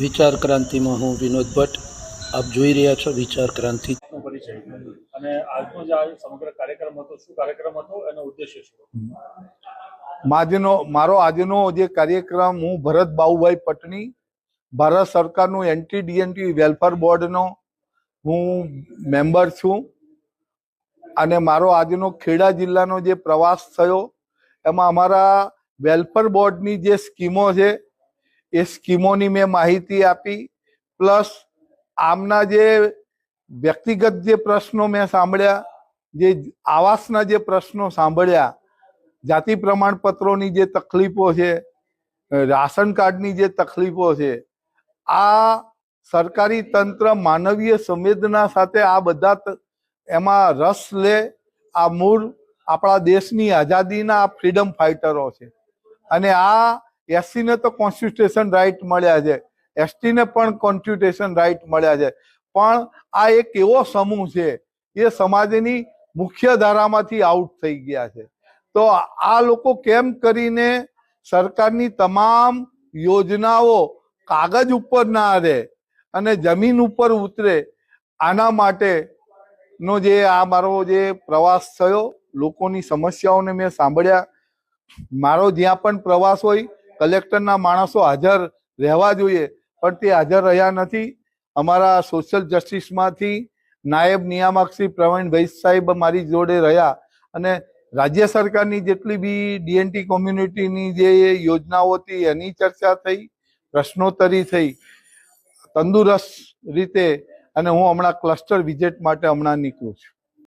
વિચાર ક્રાંતિમાં હું વિનોદ ભટ્ટ. આપ જોઈ રહ્યા છો વિચાર ક્રાંતિ. પરિચય અને આજનો જે આ સમગ્ર કાર્યક્રમ હતો, શું કાર્યક્રમ હતો એનો ઉદ્દેશ્ય શું? મારો આજનો જે કાર્યક્રમ, હું ભરત બાબુભાઈ પટણી, ભારત સરકારનું એન્ટી વેલફેર બોર્ડનો હું મેમ્બર છું. અને મારો આજનો ખેડા જિલ્લાનો જે પ્રવાસ થયો એમાં અમારા વેલફેર બોર્ડની જે સ્કીમો છે એ સ્કીમોની મેં માહિતી આપી, પ્લસ આમના જે વ્યક્તિગત જે પ્રશ્નો મેં સાંભળ્યા, જે આવાસના જે પ્રશ્નો સાંભળ્યા, જાતિ પ્રમાણપત્રોની જે તકલીફો છે, રાશન કાર્ડની જે તકલીફો છે, આ સરકારી તંત્ર માનવીય સંવેદના સાથે આ બધા એમાં રસ લે. આ મૂળ આપણા દેશની આઝાદીના ફ્રીડમ ફાઇટરો છે. અને આ એસસીને તો કોન્સ્ટિટ્યુશન રાઇટ મળ્યા છે, એસટીને પણ કોન્સ્ટિટ્યુશન રાઇટ મળ્યા છે, પણ આ એક એવો સમૂહ છે એ સમાજની મુખ્ય ધારામાંથી આઉટ થઈ ગયા છે. તો આ લોકો કેમ કરીને સરકારની તમામ યોજનાઓ કાગજ ઉપર ના રહે અને જમીન ઉપર ઉતરે, આના માટેનો જે આ મારો જે પ્રવાસ થયો, લોકોની સમસ્યાઓને મેં સાંભળ્યા. મારો જ્યાં પણ પ્રવાસ હોય કલેક્ટરના માણસો હાજર રહેવા જોઈએ, પણ તે હાજર રહ્યા નથી. અમારા સોશિયલ જસ્ટિસમાંથી નાયબ નિયામક શ્રી પ્રવીણભાઈ સાહેબ મારી જોડે રહ્યા અને રાજ્ય સરકારની જેટલી બી ડીએનટી કોમ્યુનિટીની જે યોજનાઓ હતી એની ચર્ચા થઈ, પ્રશ્નોત્તરી થઈ તંદુરસ્ત રીતે. અને હું હમણાં ક્લસ્ટર વિઝિટ માટે નીકળું છું.